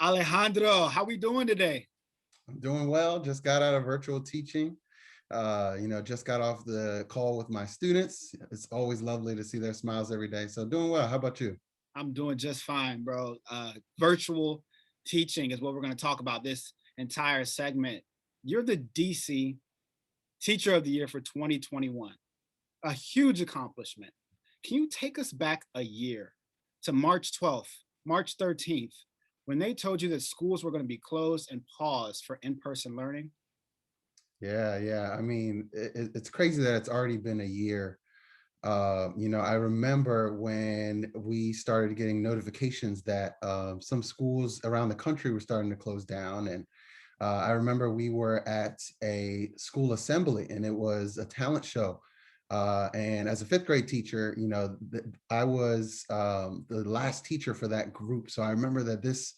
Alejandro, how we doing today? I'm doing well. Just got out of virtual teaching. Just got off the call with my students. It's always lovely to see their smiles every day. So doing well. How about you? I'm doing just fine, bro. Virtual teaching is what we're going to talk about this entire segment. You're the DC Teacher of the Year for 2021, a huge accomplishment. Can you take us back a year to March 12th, March 13th, when they told you that schools were going to be closed and paused for in-person learning? Yeah. I mean, it's crazy that it's already been a year. I remember when we started getting notifications that some schools around the country were starting to close down. And I remember we were at a school assembly and it was a talent show. And as a fifth grade teacher, I was the last teacher for that group. So I remember that this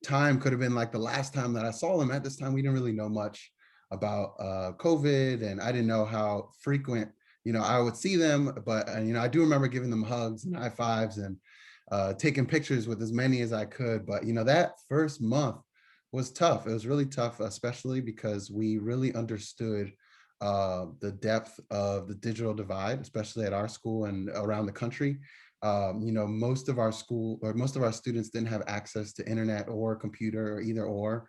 time could have been like the last time that I saw them. At this time, we didn't really know much about COVID, and I didn't know how frequent, I would see them. But, I do remember giving them hugs and high fives and taking pictures with as many as I could. But, that first month was tough. It was really tough, especially because we really understood the depth of the digital divide, especially at our school and around the country. Most of our school or most of our students didn't have access to internet or computer or either or,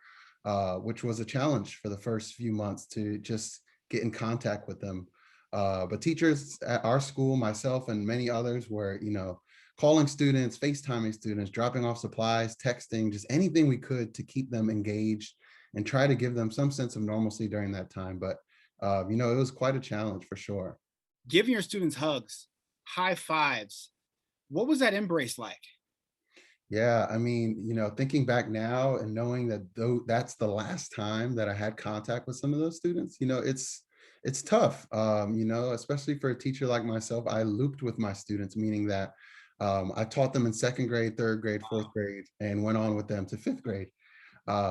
which was a challenge for the first few months to just get in contact with them. But teachers at our school, myself and many others were, calling students, FaceTiming students, dropping off supplies, texting, just anything we could to keep them engaged and try to give them some sense of normalcy during that time. But, it was quite a challenge for sure. Giving your students hugs, high fives, what was that embrace like? Yeah, I mean, thinking back now and knowing that though that's the last time that I had contact with some of those students, it's tough. Especially for a teacher like myself, I looped with my students, meaning that I taught them in second grade, third grade, fourth grade, and went on with them to fifth grade.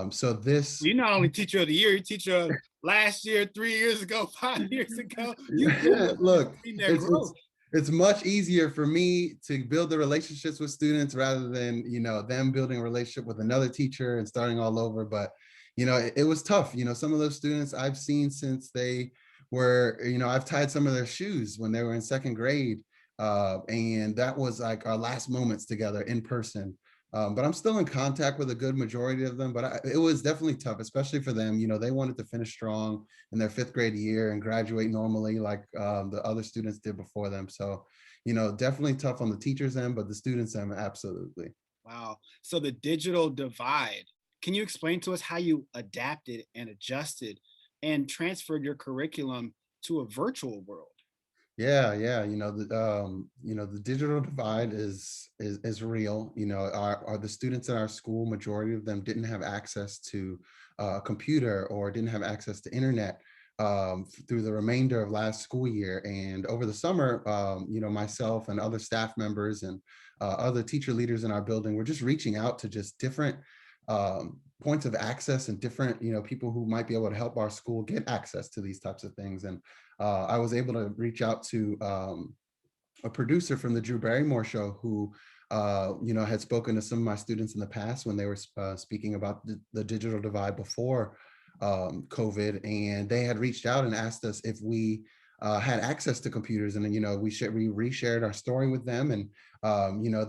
So this, You're not only teacher of the year, you're teacher of last year, 3 years ago, 5 years ago. You've been with them and look, seen their it's growth. it's it's much easier for me to build the relationships with students rather than them building a relationship with another teacher and starting all over. But it was tough. Some of those students I've seen since they were, I've tied some of their shoes when they were in second grade, and that was like our last moments together in person. But I'm still in contact with a good majority of them. But it was definitely tough, especially for them. They wanted to finish strong in their fifth grade year and graduate normally like the other students did before them. So, definitely tough on the teachers' end, but the students' end, absolutely. Wow. So the digital divide. Can you explain to us how you adapted and adjusted and transferred your curriculum to a virtual world? Yeah. The digital divide is real. Are the students in our school, majority of them didn't have access to a computer or didn't have access to internet through the remainder of last school year. And over the summer, myself and other staff members and other teacher leaders in our building were just reaching out to just different points of access and different, people who might be able to help our school get access to these types of things. And I was able to reach out to a producer from the Drew Barrymore Show who, had spoken to some of my students in the past when they were speaking about the digital divide before COVID, and they had reached out and asked us if we had access to computers, and we reshared our story with them, and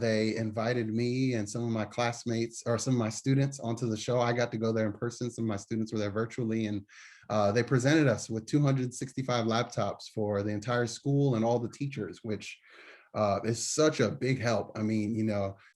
they invited me and some of my classmates or some of my students onto the show. I got to go there in person. Some of my students were there virtually, and they presented us with 265 laptops for the entire school and all the teachers, which is such a big help. I mean,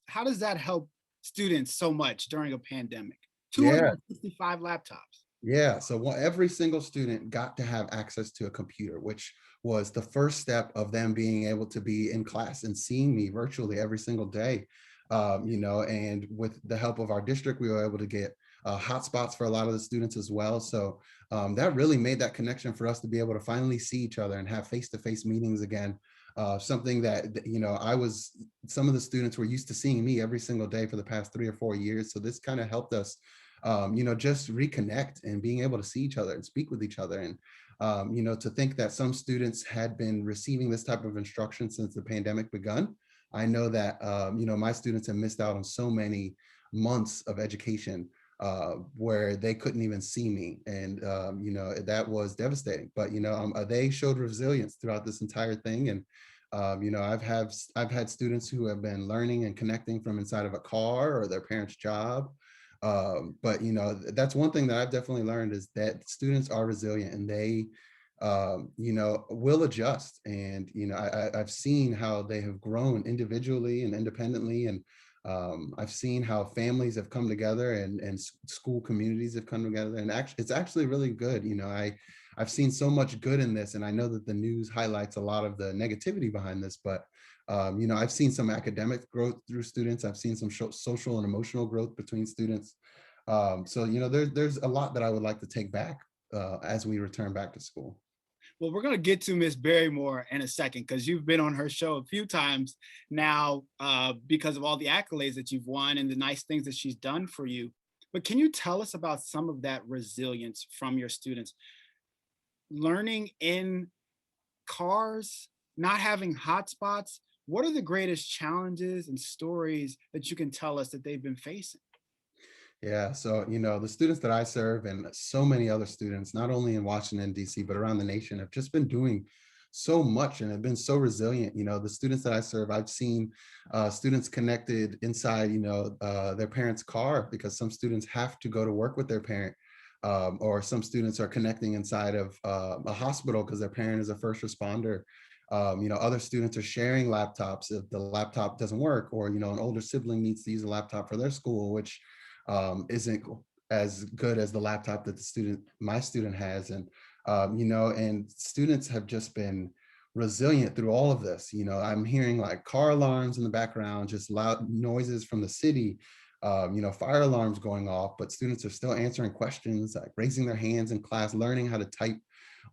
How does that help students so much during a pandemic? yeah, 265 laptops. yeah. So every single student got to have access to a computer, which was the first step of them being able to be in class and seeing me virtually every single day. And with the help of our district, we were able to get hotspots for a lot of the students as well. So that really made that connection for us to be able to finally see each other and have face-to-face meetings again. Something that, some of the students were used to seeing me every single day for the past 3 or 4 years. So this kind of helped us just reconnect and being able to see each other and speak with each other. And, to think that some students had been receiving this type of instruction since the pandemic begun. I know that, my students have missed out on so many months of education where they couldn't even see me. And, that was devastating. But, they showed resilience throughout this entire thing. And, I've had students who have been learning and connecting from inside of a car or their parents' job. But, that's one thing that I've definitely learned is that students are resilient and they, will adjust. And, I've seen how they have grown individually and independently. And I've seen how families have come together and school communities have come together. And actually, it's actually really good. I've seen so much good in this. And I know that the news highlights a lot of the negativity behind this, but I've seen some academic growth through students. I've seen some social and emotional growth between students. So, there's a lot that I would like to take back as we return back to school. Well, we're going to get to Miss Barrymore in a second because you've been on her show a few times now because of all the accolades that you've won and the nice things that she's done for you. But can you tell us about some of that resilience from your students? Learning in cars, not having hotspots, what are the greatest challenges and stories that you can tell us that they've been facing? Yeah, so the students that I serve and so many other students, not only in Washington, D.C., but around the nation, have just been doing so much and have been so resilient. The students that I serve, I've seen students connected inside, their parents' car because some students have to go to work with their parent. Or some students are connecting inside of a hospital because their parent is a first responder. Other students are sharing laptops if the laptop doesn't work, or an older sibling needs to use a laptop for their school, which isn't as good as the laptop that my student has. And, and students have just been resilient through all of this. I'm hearing like car alarms in the background, just loud noises from the city, fire alarms going off, but students are still answering questions, like raising their hands in class, learning how to type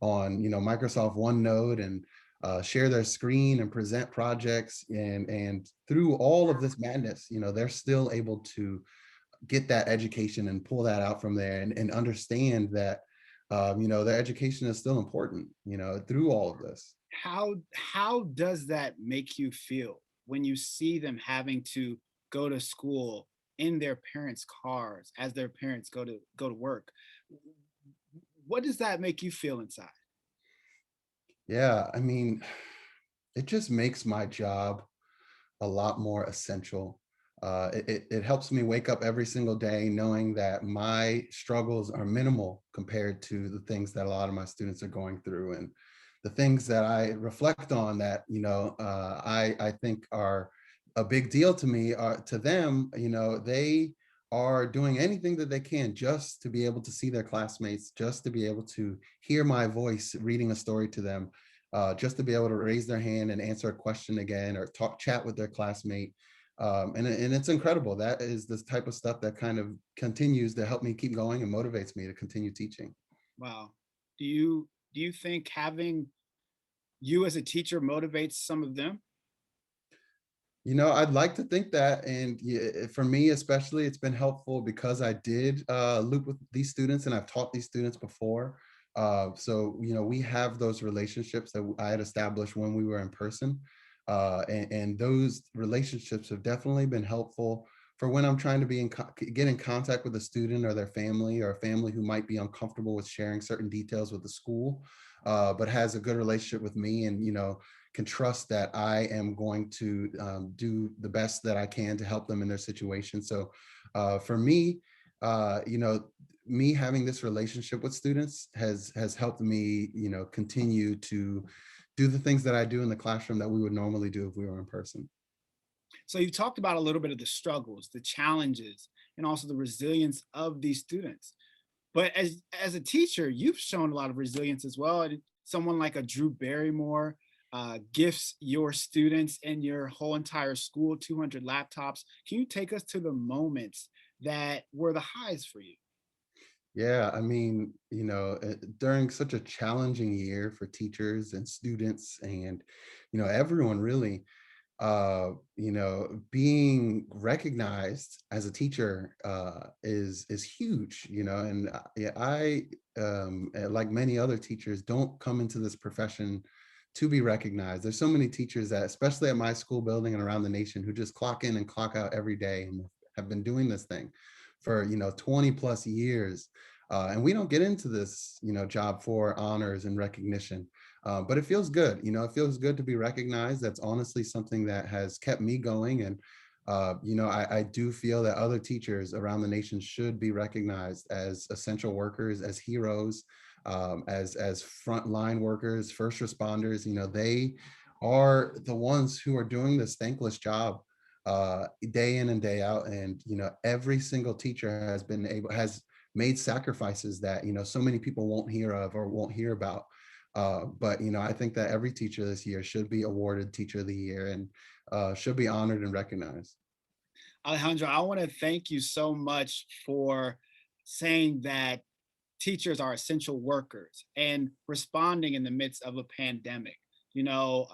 on, Microsoft OneNote and share their screen and present projects. And through all of this madness, they're still able to get that education and pull that out from there and understand that, their education is still important, through all of this. How does that make you feel when you see them having to go to school in their parents' cars as their parents go to work? What does that make you feel inside? Yeah, I mean, it just makes my job a lot more essential. It helps me wake up every single day knowing that my struggles are minimal compared to the things that a lot of my students are going through, and the things that I reflect on that I think are a big deal to me are to them. They are doing anything that they can just to be able to see their classmates, just to be able to hear my voice reading a story to them, just to be able to raise their hand and answer a question again or chat with their classmate. And it's incredible. That is the type of stuff that kind of continues to help me keep going and motivates me to continue teaching. Wow. Do you think having you as a teacher motivates some of them? I'd like to think that, and yeah, for me especially, it's been helpful because I did loop with these students and I've taught these students before. So we have those relationships that I had established when we were in person, and those relationships have definitely been helpful for when I'm trying to get in contact with a student or their family, or a family who might be uncomfortable with sharing certain details with the school, but has a good relationship with me, and can trust that I am going to do the best that I can to help them in their situation. So for me, me having this relationship with students has helped me, continue to do the things that I do in the classroom that we would normally do if we were in person. So you talked about a little bit of the struggles, the challenges, and also the resilience of these students. But as a teacher, you've shown a lot of resilience as well. And someone like a Drew Barrymore gifts your students and your whole entire school 200 laptops. Can you take us to the moments that were the highs for you? Yeah, I mean, during such a challenging year for teachers and students and, everyone really, being recognized as a teacher is huge, and yeah, I like many other teachers don't come into this profession to be recognized. There's so many teachers that, especially at my school building and around the nation, who just clock in and clock out every day, and have been doing this thing for, 20 plus years. And we don't get into this, job for honors and recognition. But it feels good. It feels good to be recognized. That's honestly something that has kept me going. And, I do feel that other teachers around the nation should be recognized as essential workers, as heroes, as frontline workers, first responders. They are the ones who are doing this thankless job day in and day out. And, every single teacher has made sacrifices that, so many people won't hear of or won't hear about. But, I think that every teacher this year should be awarded Teacher of the Year and should be honored and recognized. Alejandro, I want to thank you so much for saying that teachers are essential workers and responding in the midst of a pandemic. You know,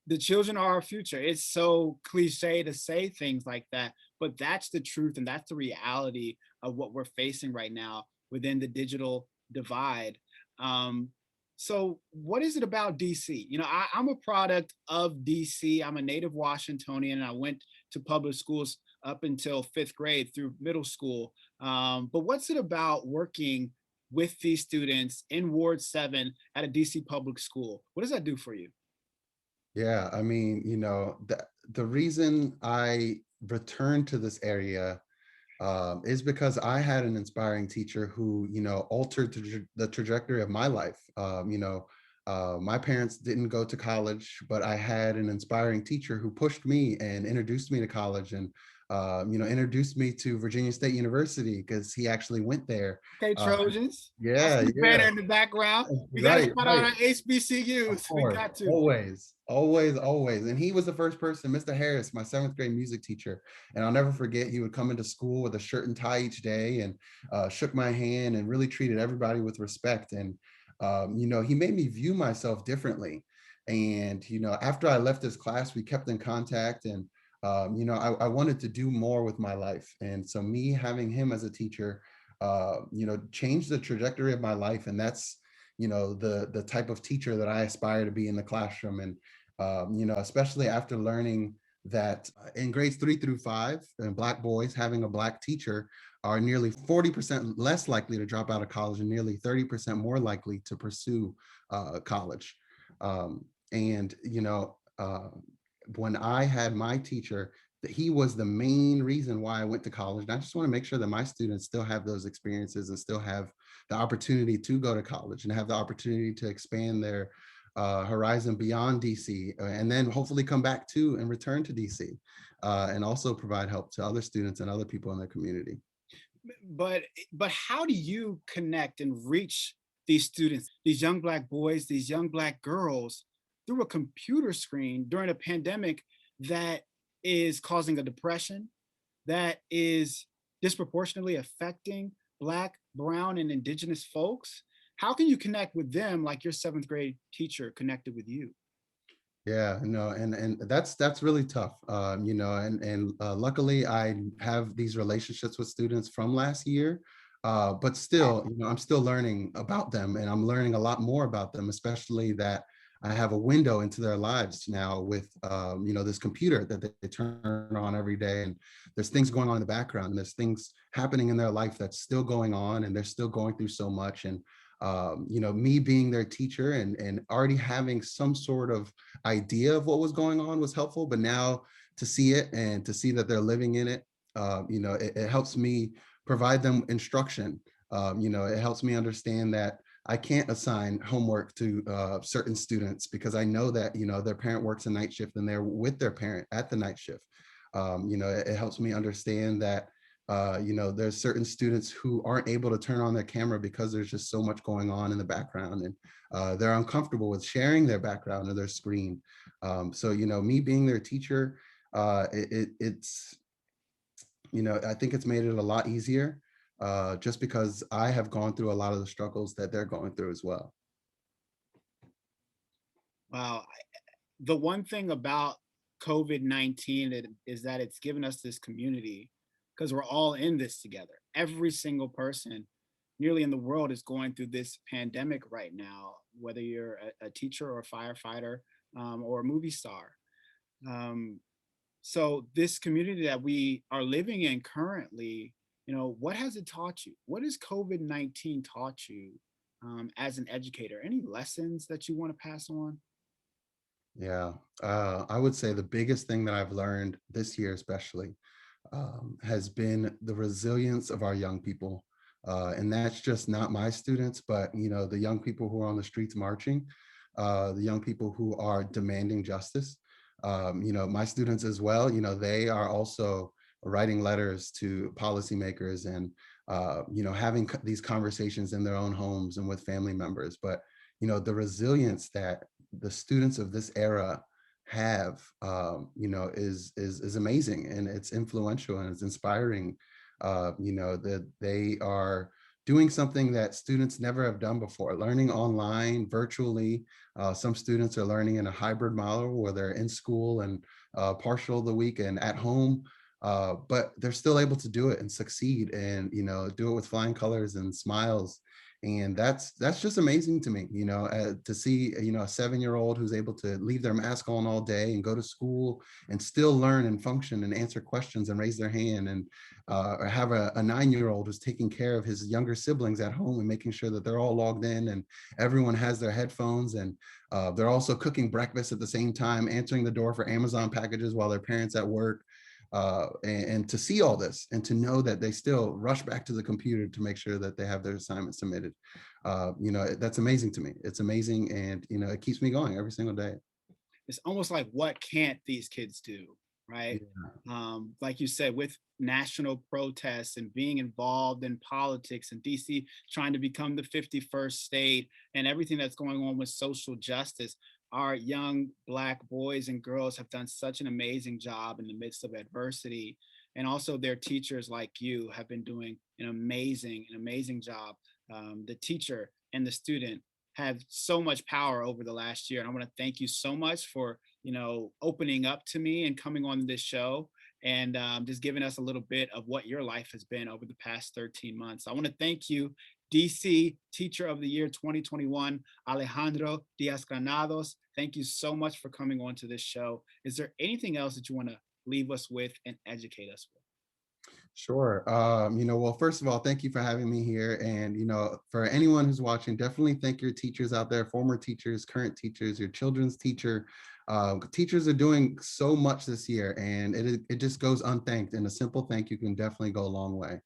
the children are our future. It's so cliche to say things like that, but that's the truth and that's the reality of what we're facing right now within the digital divide. Um, so, what is it about DC? I'm a product of DC. I'm a native Washingtonian, and I went to public schools up until fifth grade through middle school. But what's it about working with these students in Ward 7 at a DC public school? What does that do for you? Yeah, I mean, the reason I returned to this area is because I had an inspiring teacher who, altered the trajectory of my life. My parents didn't go to college, but I had an inspiring teacher who pushed me and introduced me to college and, introduced me to Virginia State University because he actually went there. Okay, Uh, Trojans. I yeah, see the yeah, banner in the background. We got to right, shout out right. our Of HBCUs. We course, got to. always, always, always. And he was the first person, Mr. Harris, my seventh grade music teacher. And I'll never forget, he would come into school with a shirt and tie each day and shook my hand and really treated everybody with respect. And, he made me view myself differently. And, after I left his class, we kept in contact and, I wanted to do more with my life. And so me having him as a teacher, changed the trajectory of my life. And that's, the type of teacher that I aspire to be in the classroom. And especially after learning that in grades 3 through 5, and Black boys having a Black teacher are nearly 40% less likely to drop out of college and nearly 30% more likely to pursue college. And when I had my teacher, that he was the main reason why I went to college. And I just want to make sure that my students still have those experiences and still have the opportunity to go to college and have the opportunity to expand their horizon beyond DC, and then hopefully come back to and return to DC, and also provide help to other students and other people in their community. But how do you connect and reach these students, these young Black boys, these young Black girls through a computer screen during a pandemic that is causing a depression, that is disproportionately affecting Black, Brown, and Indigenous folks? How can you connect with them like your seventh grade teacher connected with you? Yeah, no, and that's really tough. And luckily I have these relationships with students from last year. But still, I'm still learning about them and I'm learning a lot more about them, especially that I have a window into their lives now with this computer that they turn on every day. And there's things going on in the background and there's things happening in their life that's still going on and they're still going through so much. And me being their teacher and already having some sort of idea of what was going on was helpful, but now to see it and to see that they're living in it, it helps me provide them instruction. It helps me understand that I can't assign homework to certain students because I know that, their parent works a night shift and they're with their parent at the night shift. It helps me understand that there's certain students who aren't able to turn on their camera because there's just so much going on in the background and they're uncomfortable with sharing their background or their screen. So, me being their teacher, it's, I think it's made it a lot easier just because I have gone through a lot of the struggles that they're going through as well. Wow. The one thing about COVID-19 is that it's given us this community because we're all in this together. Every single person nearly in the world is going through this pandemic right now, whether you're a teacher or a firefighter or a movie star. Um, So this community that we are living in currently, what has it taught you? What has COVID-19 taught you as an educator? Any lessons that you want to pass on? Yeah, I would say the biggest thing that I've learned this year, especially, has been the resilience of our young people. And that's just not my students, but the young people who are on the streets marching, the young people who are demanding justice. My students as well, they are also writing letters to policymakers and having these conversations in their own homes and with family members. But the resilience that the students of this era have is amazing, and it's influential and it's inspiring. That they are doing something that students never have done before, learning online virtually. Some students are learning in a hybrid model where they're in school and partial of the week and at home, but they're still able to do it and succeed, and do it with flying colors and smiles. And that's just amazing to me, to see a 7-year-old who's able to leave their mask on all day and go to school and still learn and function and answer questions and raise their hand, and or have a 9-year-old who's taking care of his younger siblings at home and making sure that they're all logged in and everyone has their headphones, and they're also cooking breakfast at the same time, answering the door for Amazon packages while their parents at work. And to see all this and to know that they still rush back to the computer to make sure that they have their assignment submitted, that's amazing to me. It's amazing, and it keeps me going every single day. It's almost like, what can't these kids do, right? Yeah. Like you said, with national protests and being involved in politics, and DC trying to become the 51st state, and everything that's going on with social justice, our young Black boys and girls have done such an amazing job in the midst of adversity. And also their teachers like you have been doing an amazing job. The teacher and the student have so much power over the last year. And I want to thank you so much for, opening up to me and coming on this show, and just giving us a little bit of what your life has been over the past 13 months. I want to thank you, DC Teacher of the Year 2021, Alejandro Diasgranados. Thank you so much for coming on to this show. Is there anything else that you want to leave us with and educate us with? Sure. Well, first of all, thank you for having me here. And, for anyone who's watching, definitely thank your teachers out there, former teachers, current teachers, your children's teacher. Teachers are doing so much this year, and it just goes unthanked. And a simple thank you can definitely go a long way.